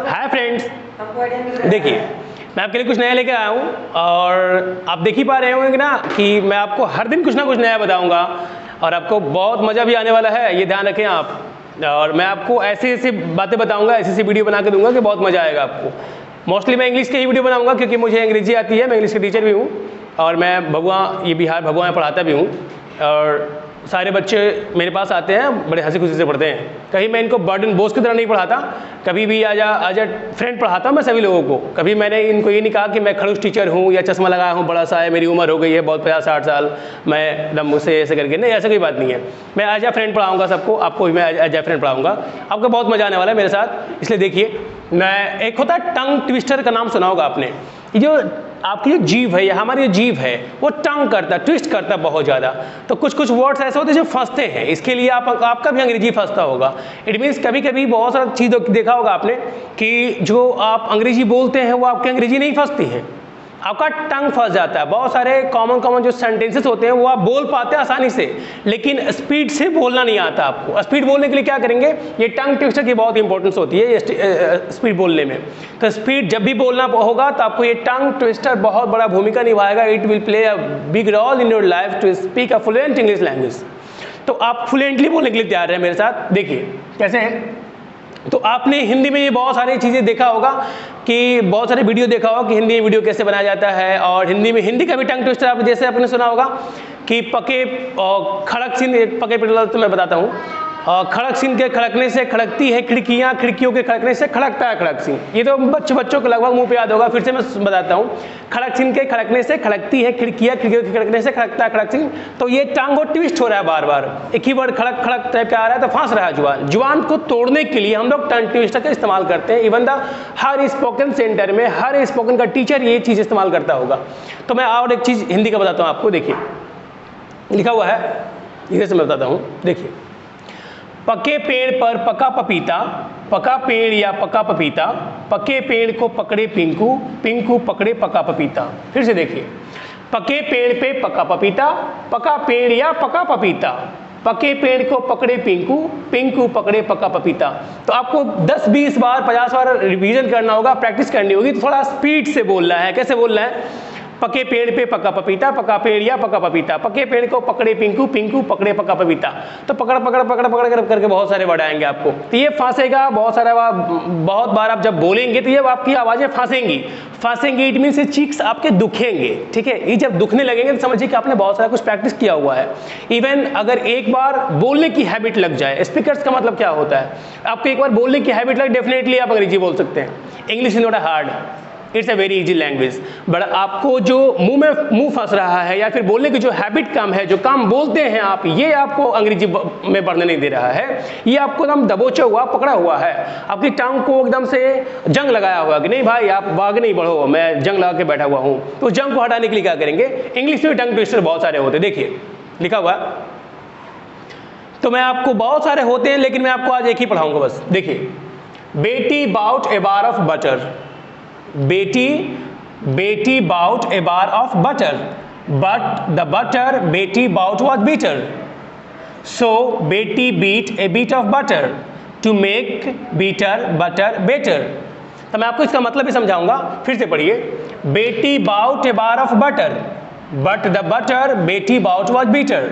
Hi friends, देखिए मैं आपके लिए कुछ नया लेकर आया हूँ और आप देख ही पा रहे होंगे ना कि मैं आपको हर दिन कुछ ना कुछ नया बताऊँगा और आपको बहुत मज़ा भी आने वाला है, ये ध्यान रखें आप। और मैं आपको ऐसी ऐसी बातें बताऊँगा, ऐसी ऐसी वीडियो बना के दूंगा कि बहुत मज़ा आएगा आपको। मोस्टली मैं इंग्लिश की ही वीडियो बनाऊँगा क्योंकि मुझे अंग्रेजी आती है, मैं इंग्लिश के टीचर भी हूँ और मैं भगवा ये बिहार भगवा में पढ़ाता भी हूँ और सारे बच्चे मेरे पास आते हैं, बड़े हंसी खुशी से पढ़ते हैं। कहीं मैं इनको बर्डन बोझ की तरह नहीं पढ़ाता, कभी भी आजा फ्रेंड पढ़ाता हूँ मैं सभी लोगों को। कभी मैंने इनको ये नहीं कहा कि मैं खड़ूस टीचर हूँ या चश्मा लगाया हूँ, बड़ा सा है, मेरी उम्र हो गई है बहुत 50-60 साल, मैं एकदम मुझसे ऐसे करके नहीं, ऐसा कोई बात नहीं है। मैं एज ए फ्रेंड पढ़ाऊँगा सबको, आपको भी मैं एज ए फ्रेंड पढ़ाऊँगा, आपको बहुत मज़ा आने वाला है मेरे साथ। इसलिए देखिए, मैं एक होता है टंग ट्विस्टर का नाम सुना होगा आपने। ये जो आपकी जो जीभ है या हमारी जो जीभ है वो टंग करता है, ट्विस्ट करता है बहुत ज़्यादा। तो कुछ कुछ वर्ड्स ऐसे होते हैं जो फंसते हैं, इसके लिए आपका भी अंग्रेजी फंसता होगा। इट मीन्स कभी कभी बहुत सारा चीज़ देखा होगा आपने कि जो आप अंग्रेजी बोलते हैं वो आपकी अंग्रेजी नहीं फंसती है, आपका टंग फंस जाता है। बहुत सारे कॉमन जो सेंटेंसेस होते हैं वो आप बोल पाते हैं आसानी से, लेकिन स्पीड से बोलना नहीं आता आपको। स्पीड बोलने के लिए क्या करेंगे, ये टंग ट्विस्टर की बहुत इंपॉर्टेंस होती है स्पीड बोलने में। तो स्पीड जब भी बोलना होगा तो आपको ये टंग ट्विस्टर बहुत बड़ा भूमिका निभाएगा। It will play a big role in your life to speak a fluent English language. तो आप फ्लुएंटली बोलने के लिए तैयार हैं मेरे साथ। देखिए कैसे है। तो आपने हिंदी में ये बहुत सारी चीज़ें देखा होगा कि बहुत सारे वीडियो देखा होगा कि हिंदी में वीडियो कैसे बनाया जाता है। और हिंदी में हिंदी का भी टंग ट्विस्टर आप जैसे आपने सुना होगा कि पके खड़क सिंह, पके पिटला तो मैं बताता हूँ। खड़क सिंह के खड़कने से खड़कती है खिड़कियाँ, खिड़कियों के खड़कने से खड़कता है खड़क सिंह। ये तो बच्चों को लगभग मुंह पे याद होगा, फिर से मैं बताता हूँ। खड़क सिंह के खड़कने से खड़कती है खिड़कियाँ, खिड़कियों के खड़कने से खड़कता है खड़क सिंह। तो ये टांग और ट्विस्ट हो रहा है बार बार, एक ही वर्ड खड़क खड़क टाइप का आ रहा है तो फंस रहा है जुबान। जुबान को तोड़ने के लिए हम लोग टंग ट्विस्टर का इस्तेमाल करते हैं। Even the her spoken centre में हर स्पोकन का टीचर ये चीज़ इस्तेमाल करता होगा। तो मैं और एक चीज़ हिंदी का बताता हूँ आपको। देखिए लिखा हुआ है, इधर से मैं बताता हूँ। देखिए, पके पेड़ पर पका पपीता, पका पेड़ या पका पपीता, पके पेड़ को पकड़े पिंकू, पिंकू पकड़े पका पपीता। फिर से देखिए, पके पेड़ पे पका पपीता, पका पेड़ या पका पपीता, पके पेड़ को पकड़े पिंकू, पिंकू पकड़े पका पपीता। तो आपको 10-20 बार 50 बार रिवीजन करना होगा, प्रैक्टिस करनी होगी। तो थोड़ा स्पीड से बोलना है। कैसे बोलना है, पके पेड़ पे पका पपीता, पका पेड़ या पका पपीता, पके पेड़ को पकड़े पिंकू, पिंकू पकड़े पका पपीता। तो पकड़ पकड़ पकड़ पकड़ करके बहुत सारे वर्ड आएंगे आपको। तो ये फंसेगा बहुत सारा, बहुत बार आप जब बोलेंगे तो ये आपकी आवाज़ें फंसेंगी। इट मीन्स चीक्स आपके दुखेंगे, ठीक है। ये जब दुखने लगेंगे तो समझिए कि आपने बहुत सारा कुछ प्रैक्टिस किया हुआ है। इवन अगर एक बार बोलने की हैबिट लग जाए, स्पीकर्स का मतलब क्या होता है, आपको एक बार बोलने की हैबिट लगे, डेफिनेटली आप अंग्रेजी बोल सकते हैं। English is not a hard, it's a very easy language. But आपको जो मुंह फंस रहा है या फिर बोलने की जो हैबिट कम है, जो कम बोलते हैं आप, ये आपको अंग्रेजी में बढ़ने नहीं दे रहा है। ये आपको एकदम दबोचा हुआ, पकड़ा हुआ है। आपकी टांग को एकदम से जंग लगाया हुआ कि नहीं भाई आप आगे नहीं बढ़ो, मैं जंग लगा के बैठा हुआ हूँ। तो जंग को हटाने के लिए क्या करेंगे, इंग्लिश में टंग ट्विस्टर बहुत सारे होते हैं। देखिए लिखा हुआ, तो मैं आपको बहुत सारे होते हैं लेकिन मैं आपको आज एक ही पढ़ाऊंगा बस। देखिए, Betty bought a bar of butter, Betty bought a bar of butter, but the butter Betty bought was bitter, so बेटी beat a bit of butter to make bitter butter better। तो मैं आपको इसका मतलब भी समझाऊंगा, फिर से पढ़िए। Betty bought a bar of butter, but the butter Betty bought was bitter,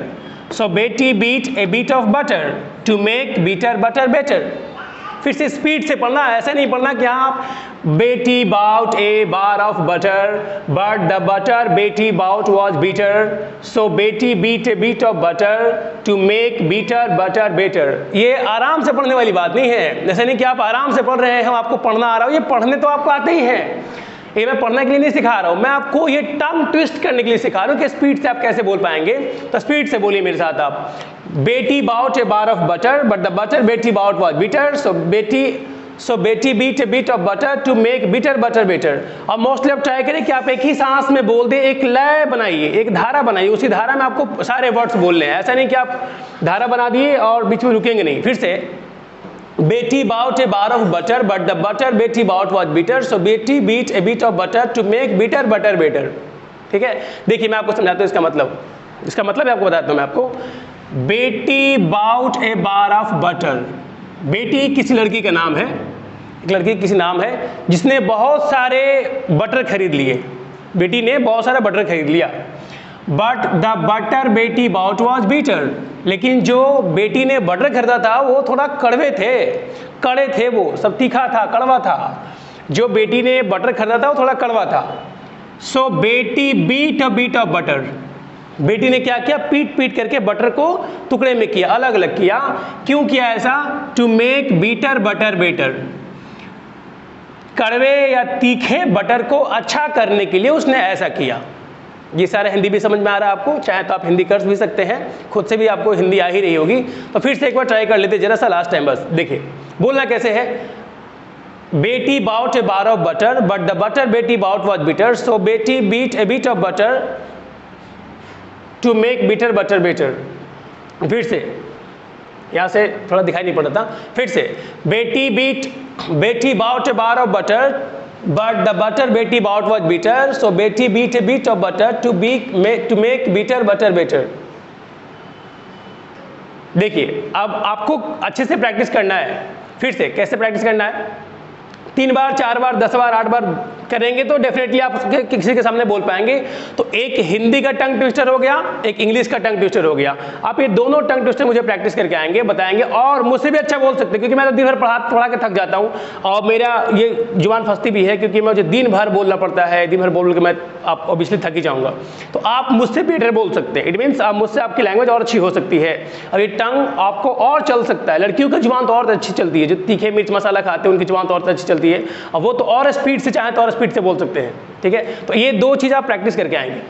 so बेटी beat a bit of butter to make bitter butter better। फिर से स्पीड से पढ़ना, ऐसे नहीं पढ़ना कि आप Betty bought a bar of butter, but the butter Betty bought was bitter, so Betty beat a bit of butter to make bitter butter better. ये आराम से पढ़ने वाली बात नहीं है। जैसे नहीं कि आप आराम से पढ़ रहे हैं, आपको पढ़ना आ रहा हो, ये पढ़ने तो आपको आते ही हैं। ये मैं पढ़ने के लिए नहीं सिखा रहा हूँ, मैं आपको ये टंग ट्विस्ट करने के लिए सिखा रहा हूँ कि स्पीड से आप कैसे बोल पाएंगे। तो स्पीड से बोलिए मेरे साथ आप। Betty bought a bar of butter, but the butter Betty bought was bitter, so Betty beat a bit of butter to make bitter butter better. और मोस्टली आप ट्राई करें कि आप एक ही सांस में बोल दें, एक लय बनाइए, एक धारा बनाइए, उसी धारा में आपको सारे वर्ड्स बोलने हैं। ऐसा नहीं कि आप धारा बना दिए और बीच में रुकेंगे नहीं। फिर से, Betty bought a bar of butter, but the butter Betty bought was bitter, so Betty beat a bit of butter to make bitter butter better. ठीक है, देखिए मैं आपको समझाता हूँ इसका मतलब आपको बताता हूँ मैं आपको। Betty bought a bar of butter, Betty किसी लड़की का नाम है, एक लड़की किसी नाम है जिसने बहुत सारे बटर खरीद लिए, बेटी ने बहुत सारा बटर खरीद लिया। But the butter Betty bought was beater, लेकिन जो बेटी ने बटर खरीदा था वो थोड़ा कड़वे थे, कड़े थे, वो सब तीखा था, कड़वा था। जो बेटी ने बटर खरीदा था वो थोड़ा कड़वा था। So Betty beat a bit of butter, Betty ने क्या किया, पीट पीट करके बटर को टुकड़े में किया, अलग अलग किया। क्यों किया ऐसा? To make bitter butter better, कड़वे या तीखे बटर को अच्छा करने के लिए उसने ऐसा किया। ये सारा हिंदी भी समझ में आ रहा है आपको? चाहे तो आप हिंदी कर भी सकते हैं, खुद से भी आपको हिंदी आ ही रही होगी। तो फिर से एक बार ट्राई कर लेते जरा सा, लास्ट टाइम बस। देखिए बोलना कैसे है, Betty bought a bar of butter but the butter Betty bought was bitter, so Betty beat a bit of butter to make bitter butter better. फिर से, यहाँ से थोड़ा दिखाई नहीं पड़ता, फिर से, Betty bought a bar of butter but the butter Betty bought was bitter, so Betty beat a bit of butter to make bitter butter better. देखिए अब आपको अच्छे से प्रैक्टिस करना है। फिर से कैसे प्रैक्टिस करना है? 3 बार 4 बार 10 बार 8 बार करेंगे तो डेफिनेटली आप किसी के सामने बोल पाएंगे। तो एक हिंदी का टंग ट्विस्टर हो गया, एक इंग्लिश का टंग ट्विस्टर हो गया। आप ये दोनों टंग ट्विस्टर मुझे प्रैक्टिस करके आएंगे, बताएंगे, और मुझसे भी अच्छा बोल सकते हैं, क्योंकि मैं तो दिन भर पढ़ा के थक जाता हूँ और मेरा ये जुबान फंसती भी है, क्योंकि मुझे दिन भर बोलना पड़ता है, दिन भर बोल के मैं आप ऑब्वियसली थक ही जाऊँगा। तो आप मुझसे बेटर बोल सकते हैं, इट मीन्स आप मुझसे आपकी लैंग्वेज और अच्छी हो सकती है, और ये टंग आपको और चल सकता है। लड़कियों की जुबान तो और अच्छी चलती है, जो तीखे मिर्च मसाला खाते हैं उनकी जुबान तो और अच्छी चलती है, और वो तो और स्पीड से चाहे तो और स्पीड से बोल सकते हैं। ठीक है, तो ये 2 चीज़ आप प्रैक्टिस करके आएंगे।